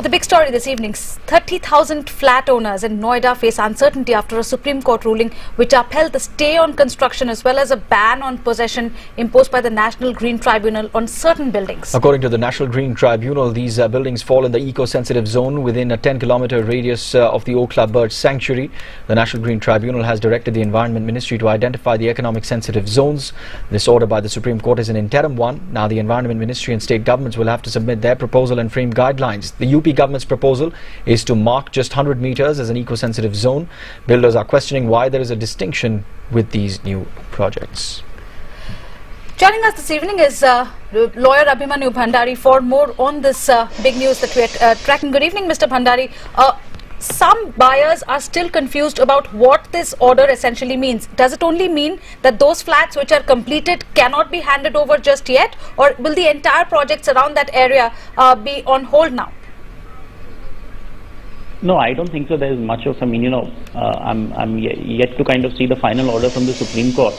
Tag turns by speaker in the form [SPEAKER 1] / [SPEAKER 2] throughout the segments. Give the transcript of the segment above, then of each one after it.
[SPEAKER 1] But the big story this evening, 30,000 flat owners in Noida face uncertainty after a Supreme Court ruling which upheld the stay on construction as well as a ban on possession imposed by the National Green Tribunal on certain buildings.
[SPEAKER 2] According to the National Green Tribunal, these buildings fall in the eco-sensitive zone within a 10-kilometer radius of the Okhla Bird Sanctuary. The National Green Tribunal has directed the Environment Ministry to identify the economic sensitive zones. This order by the Supreme Court is an interim one. Now the Environment Ministry and state governments will have to submit their proposal and frame guidelines. The UP government's proposal is to mark just 100 meters as an eco-sensitive zone. Builders are questioning why there is a distinction with these new projects.
[SPEAKER 1] Joining us this evening is lawyer Abhimanyu Bhandari for more on this big news that we are tracking. Good evening, Mr. Bhandari. Some buyers are still confused about what this order essentially means. Does it only mean that those flats which are completed cannot be handed over just yet, or will the entire projects around that area be on hold now?
[SPEAKER 3] No, I don't think so. There is much of, I'm yet to kind of see the final order from the Supreme Court,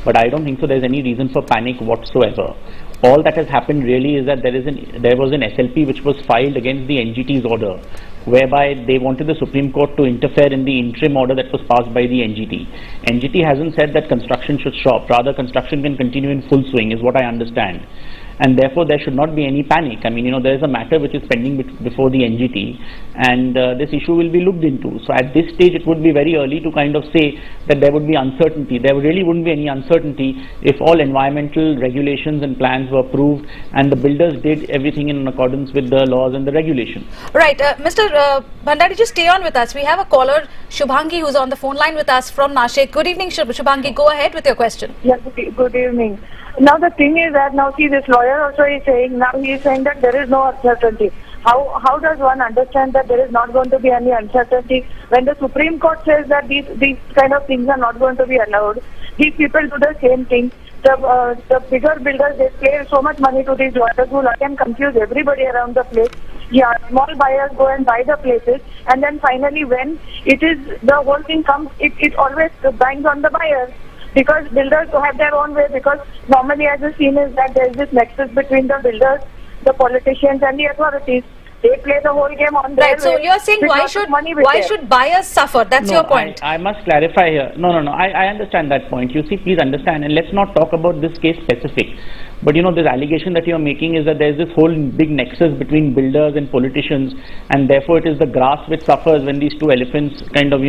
[SPEAKER 3] but I don't think so there's any reason for panic whatsoever. All that has happened really is that there was an SLP which was filed against the NGT's order, whereby they wanted the Supreme Court to interfere in the interim order that was passed by the NGT. NGT hasn't said that construction should stop, rather construction can continue in full swing is what I understand. And therefore there should not be any panic. I mean, there is a matter which is pending before the NGT, and this issue will be looked into. So at this stage it would be very early to kind of say that there would be uncertainty. There really wouldn't be any uncertainty if all environmental regulations and plans were approved and the builders did everything in accordance with the laws and the regulations.
[SPEAKER 1] Right. Mr. Bhandari, just stay on with us. We have a caller, Shubhangi, who's on the phone line with us from Nashik. Good evening, Shubhangi. Go ahead with your question.
[SPEAKER 4] Yes, good evening. Now the thing is that now see, this lawyer also is saying, now he is saying that there is no uncertainty. How does one understand that there is not going to be any uncertainty when the Supreme Court says that these kind of things are not going to be allowed? These people do the same thing. The bigger builders, they pay so much money to these lawyers who again confuse everybody around the place. Yeah, small buyers go and buy the places, and then finally when it is the whole thing comes, it always bangs on the buyers. Because builders have their own way, because normally as the scene is that there is this nexus between the builders, the politicians and the authorities. They play the whole game on their
[SPEAKER 1] way. Right, so you're saying why should buyers suffer? That's your point.
[SPEAKER 3] I must clarify here. No, I understand that point. You see, please understand, and let's not talk about this case specific. But this allegation that you're making is that there's this whole big nexus between builders and politicians, and therefore it is the grass which suffers when these two elephants kind of,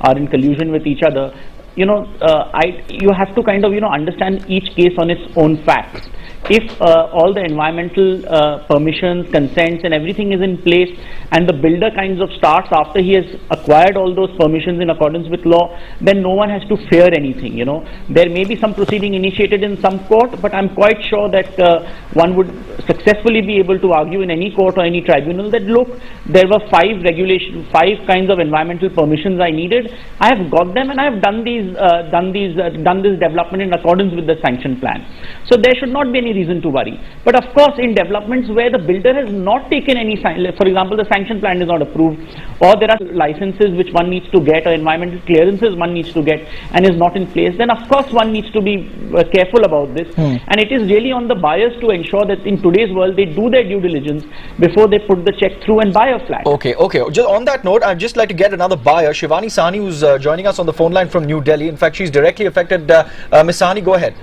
[SPEAKER 3] are in collusion with each other. You have to kind of, understand each case on its own facts. If all the environmental permissions, consents and everything is in place, and the builder kinds of starts after he has acquired all those permissions in accordance with law, then no one has to fear anything, There may be some proceeding initiated in some court, but I'm quite sure that one would successfully be able to argue in any court or any tribunal that, look, there were 5 kinds of environmental permissions I needed. I have got them, and I have done this development in accordance with the sanction plan. So there should not be any reason to worry. But of course, in developments where the builder has not taken any, for example, the sanction plan is not approved, or there are licenses which one needs to get, or environmental clearances one needs to get and is not in place, then of course one needs to be careful about this. And it is really on the buyers to ensure that in today's world they do their due diligence before they put the check through and buy a flat.
[SPEAKER 2] Okay. Just on that note, I'd just like to get another buyer, Shivani Sahni, who's joining us on the phone line from New Delhi. In fact, she's directly affected. Ms. Sahni, go ahead.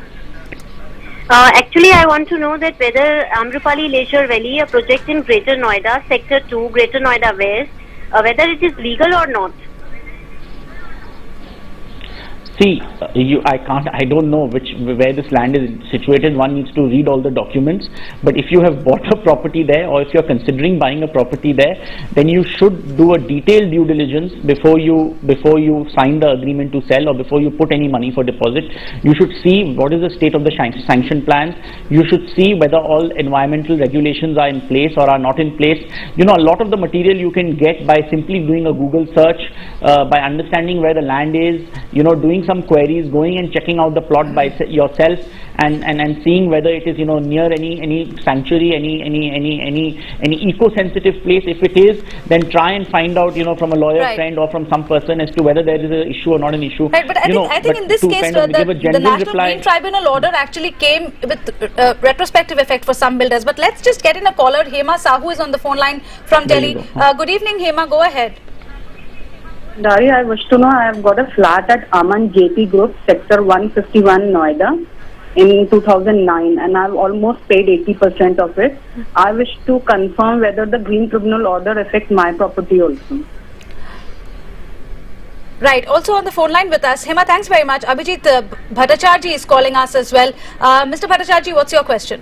[SPEAKER 5] Actually, I want to know that whether Amrapali Leisure Valley, a project in Greater Noida, Sector 2, Greater Noida West, whether it is legal or not.
[SPEAKER 3] See, I don't know where this land is situated. One needs to read all the documents. But if you have bought a property there, or if you're considering buying a property there, then you should do a detailed due diligence before you sign the agreement to sell, or before you put any money for deposit. You should see what is the state of the sanction plans. You should see whether all environmental regulations are in place or are not in place. A lot of the material you can get by simply doing a Google search, by understanding where the land is, doing some queries, going and checking out the plot by yourself, and seeing whether it is, you know, near any sanctuary, any eco-sensitive place. If it is, then try and find out, you know, from a lawyer
[SPEAKER 1] Right.
[SPEAKER 3] friend or from some person as to whether there is an issue or not an issue.
[SPEAKER 1] Right, but I think in this
[SPEAKER 3] to
[SPEAKER 1] case,
[SPEAKER 3] kind of give a
[SPEAKER 1] the
[SPEAKER 3] general
[SPEAKER 1] National
[SPEAKER 3] reply-
[SPEAKER 1] Green Tribunal order actually came with retrospective effect for some builders. But let's just get in a caller. Hema Sahu is on the phone line from
[SPEAKER 3] There
[SPEAKER 1] Delhi.
[SPEAKER 3] you go.
[SPEAKER 1] Good evening, Hema. Go ahead.
[SPEAKER 6] Dari, I wish to know, I have got a flat at Aman JP Group, Sector 151, Noida, in 2009, and I've almost paid 80% of it. I wish to confirm whether the Green Tribunal order affects my property also.
[SPEAKER 1] Right. Also on the phone line with us, Hema, thanks very much. Abhijit Bhattacharjee is calling us as well. Mr. Bhattacharjee, what's your question?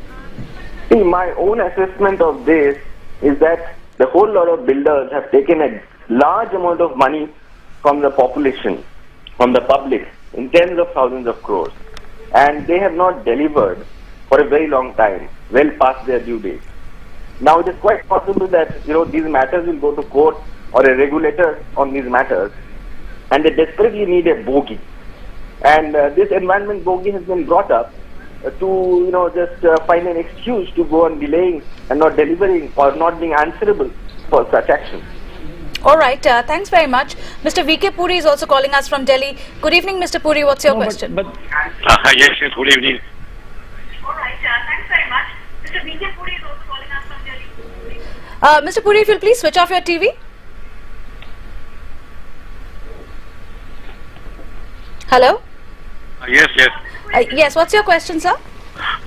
[SPEAKER 7] See, my own assessment of this is that the whole lot of builders have taken a large amount of money from the population, from the public, in tens of thousands of crores, and they have not delivered for a very long time, well past their due date. Now it is quite possible that, you know, these matters will go to court or a regulator on these matters, and they desperately need a bogey. And this environment bogey has been brought up to, you know, just find an excuse to go on delaying and not delivering or not being answerable for such actions.
[SPEAKER 1] All right. Thanks very much. Mr. VK Puri is also calling us from Delhi. Good evening, Mr. Puri. What's your
[SPEAKER 3] No,
[SPEAKER 1] question?
[SPEAKER 3] But
[SPEAKER 8] Yes, good evening.
[SPEAKER 1] All right. Thanks very much. Mr. VK Puri is also calling us from Delhi. Mr. Puri, if you'll please switch off your TV. Hello?
[SPEAKER 8] Yes.
[SPEAKER 1] Yes, what's your question, sir?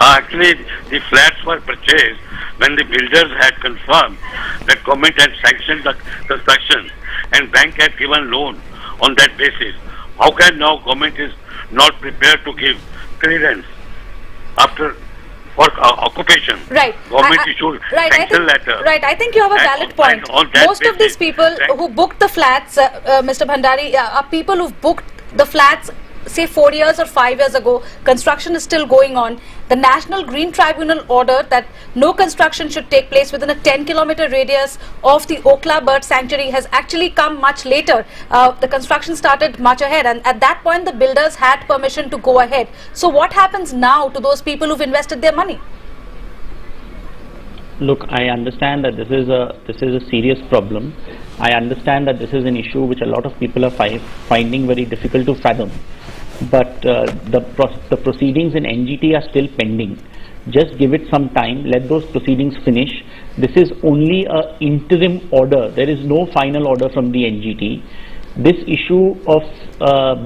[SPEAKER 8] Actually, the flats were purchased when the builders had confirmed that government had sanctioned the construction and bank had given loan on that basis. How can now government is not prepared to give clearance after for occupation?
[SPEAKER 1] Right.
[SPEAKER 8] Government issued sanction letter.
[SPEAKER 1] Right, I think you have a
[SPEAKER 8] And
[SPEAKER 1] valid
[SPEAKER 8] on-
[SPEAKER 1] point.
[SPEAKER 8] and on that
[SPEAKER 1] Most of these
[SPEAKER 8] basis,
[SPEAKER 1] people who booked the flats, Mr. Bhandari, are people who've booked the flats, say 4 years or 5 years ago. Construction is still going on. The National Green Tribunal order that no construction should take place within a 10-kilometer radius of the Okla Bird Sanctuary has actually come much later. The construction started much ahead, and at that point the builders had permission to go ahead. So what happens now to those people who've invested their money?
[SPEAKER 3] look, I understand that this is a serious problem. I understand that this is an issue which a lot of people are finding very difficult to fathom. But the proceedings in NGT are still pending. Just give it some time, let those proceedings finish. This is only an interim order. There is no final order from the NGT. This issue of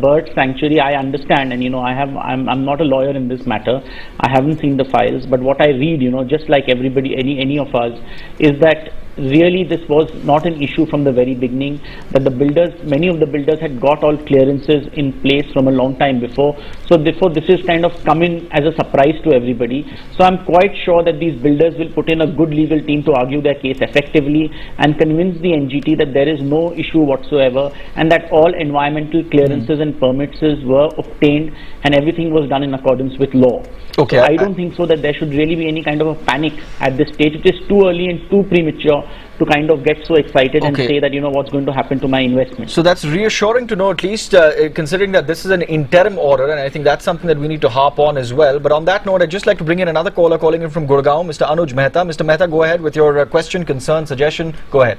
[SPEAKER 3] bird sanctuary, I understand, and I'm not a lawyer in this matter. I haven't seen the files, but what I read, just like everybody, any of us, is that really this was not an issue from the very beginning, that the builders, many of the builders had got all clearances in place from a long time before. So therefore this is kind of come in as a surprise to everybody. So I'm quite sure that these builders will put in a good legal team to argue their case effectively and convince the NGT that there is no issue whatsoever and that all environmental clearances and permits were obtained and everything was done in accordance with law.
[SPEAKER 2] Okay,
[SPEAKER 3] So I don't think so that there should really be any kind of a panic at this stage. It is too early and too premature to kind of get so excited and say that what's going to happen to my investment.
[SPEAKER 2] So that's reassuring to know, at least considering that this is an interim order, and I think that's something that we need to harp on as well. But on that note, I'd just like to bring in another caller calling in from Gurgaon, Mr. Anuj Mehta. Mr. Mehta, go ahead with your question, concern, suggestion. Go ahead.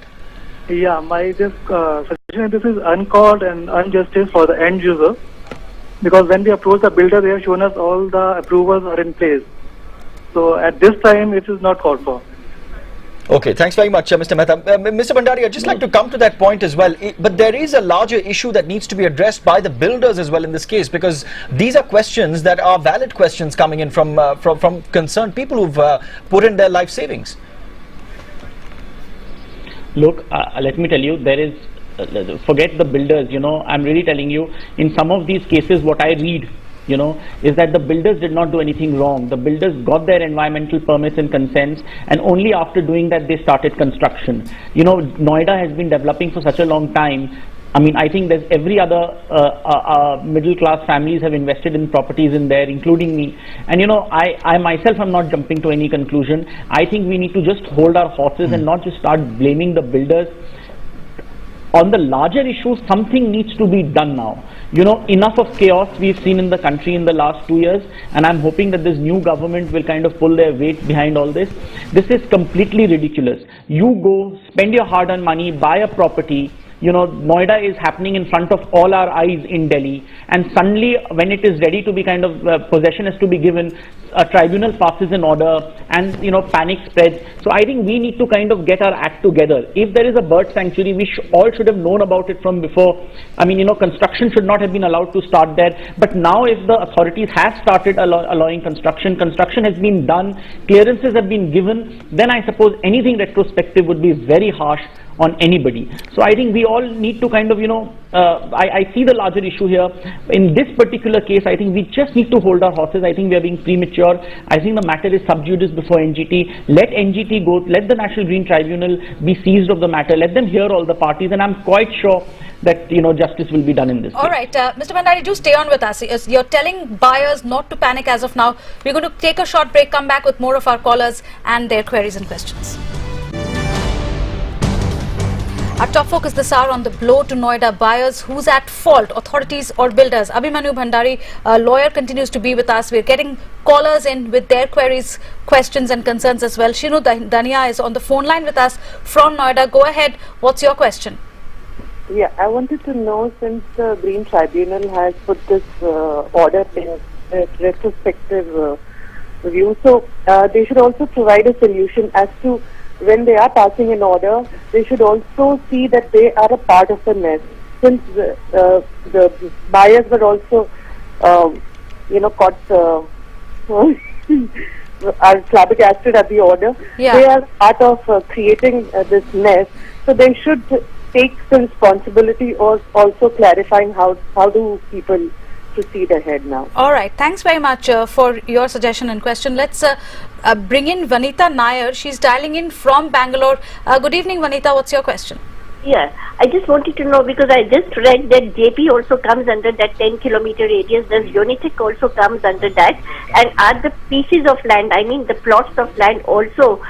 [SPEAKER 9] Yeah, my suggestion, this is uncalled and injustice for the end user, because when we approach the builder, they have shown us all the approvals are in place. So at this time, it is not called for.
[SPEAKER 2] Okay, thanks very much, Mr. Mehta. Mr. Bhandari, I'd just like to come to that point as well. But there is a larger issue that needs to be addressed by the builders as well in this case, because these are questions that are valid questions coming in from concerned people who've put in their life savings.
[SPEAKER 3] Look, let me tell you, there is, forget the builders, I'm really telling you, in some of these cases, what I read, is that the builders did not do anything wrong. The builders got their environmental permits and consents, and only after doing that, they started construction. Noida has been developing for such a long time. I mean, I think there's every other middle-class families have invested in properties in there, including me. And I myself am not jumping to any conclusion. I think we need to just hold our horses and not just start blaming the builders. On the larger issue, something needs to be done now. enough of chaos we've seen in the country in the last 2 years, and I'm hoping that this new government will kind of pull their weight behind all this. This is completely ridiculous. You go, spend your hard-earned money, buy a property. Noida is happening in front of all our eyes in Delhi, and suddenly when it is ready to be kind of possession is to be given, a tribunal passes an order, and panic spreads. So I think we need to kind of get our act together. If there is a bird sanctuary, we all should have known about it from before. I mean, construction should not have been allowed to start there. But now if the authorities have started allowing construction has been done, clearances have been given, then I suppose anything retrospective would be very harsh on anybody. So I think we all need to kind of, I see the larger issue here. In this particular case, I think we just need to hold our horses. I think we are being premature. I think the matter is sub judice before NGT. Let NGT go, let the National Green Tribunal be seized of the matter. Let them hear all the parties, and I'm quite sure that, justice will be done in this case.
[SPEAKER 1] All right, Mr. Bhandari, do stay on with us. You're telling buyers not to panic as of now. We're going to take a short break, come back with more of our callers and their queries and questions. Our top focus this hour on the blow to Noida buyers. Who's at fault, authorities or builders? Abhimanyu Bhandari, a lawyer, continues to be with us. We're getting callers in with their queries, questions and concerns as well. Shinu Dania is on the phone line with us from Noida. Go ahead. What's your question?
[SPEAKER 10] Yeah, I wanted to know, since the Green Tribunal has put this order in retrospective review, so they should also provide a solution as to when they are passing an order, they should also see that they are a part of the mess. Since the buyers were also, caught, are flabbergasted at the order.
[SPEAKER 1] Yeah.
[SPEAKER 10] They are part of creating this mess. So they should take some responsibility, or also clarifying how do people proceed ahead now.
[SPEAKER 1] All right, thanks very much for your suggestion and question. Let's bring in Vanita Nair. She's dialing in from Bangalore. Good evening, Vanita. What's your question?
[SPEAKER 11] Yeah, I just wanted to know, because I just read that JP also comes under that 10-kilometer radius. Does Unitec also comes under that? And are the pieces of land, I mean the plots of land, also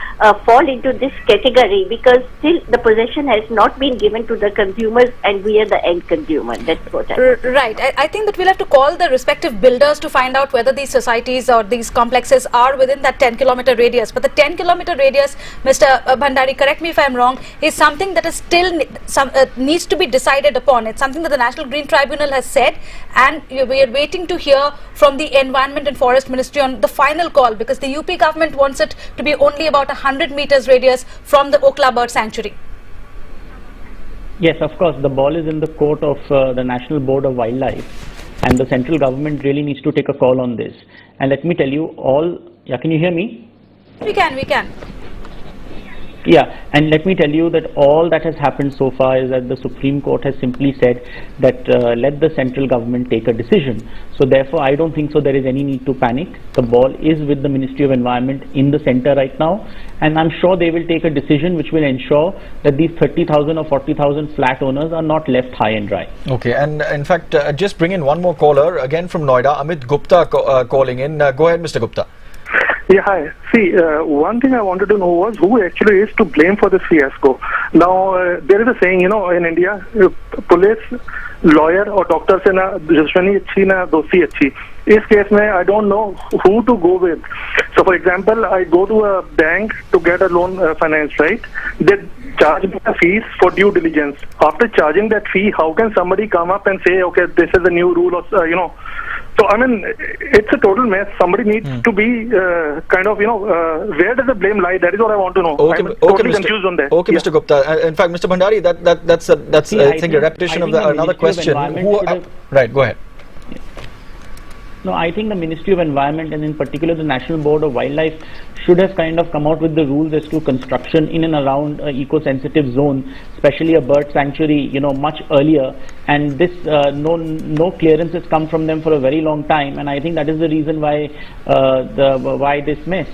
[SPEAKER 11] fall into this category? Because still the possession has not been given to the consumers, and we are the end consumer. That's what I
[SPEAKER 1] Right. I think that we'll have to call the respective builders to find out whether these societies or these complexes are within that 10-kilometer radius. But the 10-kilometer radius, Mr. Bhandari, correct me if I'm wrong, is something that is still needs to be decided upon. It's something that the National Green Tribunal has said, and we are waiting to hear from the Environment and Forest Ministry on the final call, because the UP government wants it to be only about 100 meters radius from the Okhla Bird Sanctuary.
[SPEAKER 3] Yes, of course, the ball is in the court of the National Board of Wildlife, and the central government really needs to take a call on this. And let me tell you can you hear me?
[SPEAKER 1] We can.
[SPEAKER 3] Yeah, and let me tell you that all that has happened so far is that the Supreme Court has simply said that let the central government take a decision. So therefore, I don't think so there is any need to panic. The ball is with the Ministry of Environment in the center right now, and I'm sure they will take a decision which will ensure that these 30,000 or 40,000 flat owners are not left high and dry.
[SPEAKER 2] Okay, and in fact, just bring in one more caller, again from Noida, Amit Gupta calling in. Go ahead, Mr. Gupta.
[SPEAKER 9] Yeah, hi. See, one thing I wanted to know was who actually is to blame for this fiasco. Now, there is a saying, in India, police, lawyer or doctor se na dushmani achhi na dosti achhi. In this case, I don't know who to go with. So, for example, I go to a bank to get a loan finance, right? They charge me a fees for due diligence. After charging that fee, how can somebody come up and say, okay, this is the new rule, or, So, I mean, it's a total mess. Somebody needs to be where does the blame lie? That is what I want to know. I'm totally confused on that.
[SPEAKER 2] Okay, Mr. Gupta. In fact, Mr. Bhandari, that's I think a repetition of another question. Right, go ahead.
[SPEAKER 3] No, I think the Ministry of Environment, and in particular the National Board of Wildlife, should have kind of come out with the rules as to construction in and around an eco-sensitive zone, especially a bird sanctuary, much earlier. And this no clearance has come from them for a very long time, and I think that is the reason why why this mess.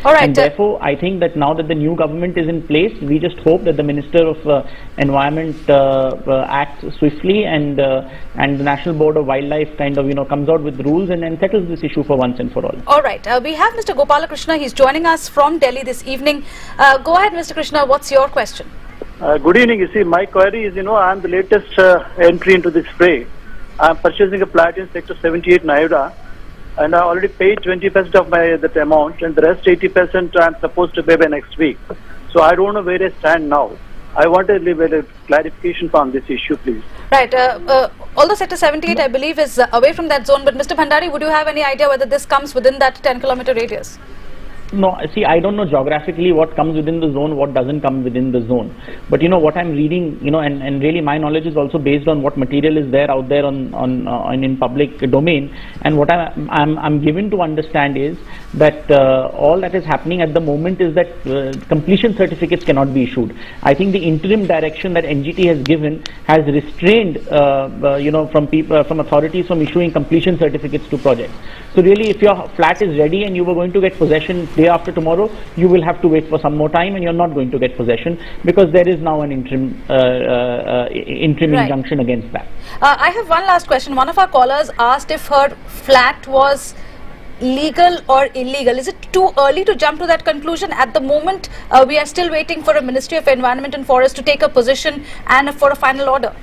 [SPEAKER 1] All right.
[SPEAKER 3] And therefore, I think that now that the new government is in place, we just hope that the Minister of Environment acts swiftly, and the National Board of Wildlife kind of comes out with rules and then settles this issue for once and for all.
[SPEAKER 1] All right. We have Mr. Gopalakrishna. He's joining us from Delhi this evening. Go ahead, Mr. Krishna. What's your question?
[SPEAKER 12] Good evening. You see, my query is, I am the latest entry into this fray.
[SPEAKER 9] I'm purchasing a flat in Sector 78 Noida, and I already paid 20% of that amount, and the rest 80% I'm supposed to pay by next week. So I don't know where I stand now. I want a little clarification on this issue, please.
[SPEAKER 1] Right. Although Sector 78, I believe, is away from that zone, but Mr. Bhandari, would you have any idea whether this comes within that 10-kilometer radius?
[SPEAKER 3] No, see, I don't know geographically what comes within the zone, what doesn't come within the zone. But you know what I'm reading, you know, and really my knowledge is also based on what material is there out there on in public domain. And what I'm given to understand is that all that is happening at the moment is that completion certificates cannot be issued. I think the interim direction that NGT has given has restrained, you know, from authorities from issuing completion certificates to projects. So really, if your flat is ready and you were going to get possession day after tomorrow, you will have to wait for some more time, and you're not going to get possession because there is now an interim injunction against that.
[SPEAKER 1] I have one last question. One of our callers asked if her flat was legal or illegal. Is it too early to jump to that conclusion? At the moment, we are still waiting for a Ministry of Environment and Forest to take a position and for a final order.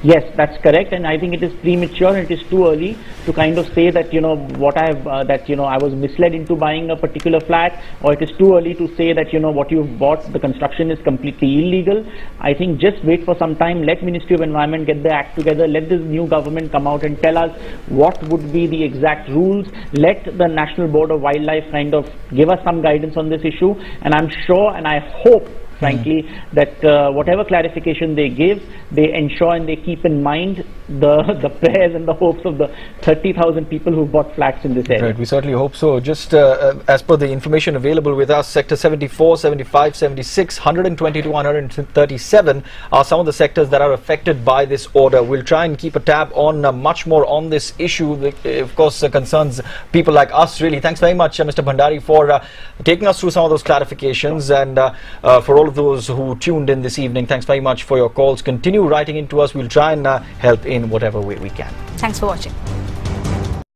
[SPEAKER 3] Yes, that's correct, and I think it is premature and it is too early to kind of say that, you know, what I have, that, you know, I was misled into buying a particular flat, or it is too early to say that, you know, what you've bought, the construction is completely illegal. I think just wait for some time, let Ministry of Environment get the act together, let this new government come out and tell us what would be the exact rules, let the National Board of Wildlife kind of give us some guidance on this issue, and I'm sure and I hope, frankly, that whatever clarification they give, they ensure and they keep in mind the prayers and the hopes of the 30,000 people who bought flats in this area.
[SPEAKER 2] Right, we certainly hope so. Just as per the information available with us, Sector 74, 75, 76, 120 to 137 are some of the sectors that are affected by this order. We'll try and keep a tab on much more on this issue, that, of course, concerns people like us, really. Thanks very much, Mr. Bhandari, for taking us through some of those clarifications, and for all of those who tuned in this evening, thanks very much for your calls. Continue writing into us. We'll try and help in whatever way we can.
[SPEAKER 1] Thanks for watching.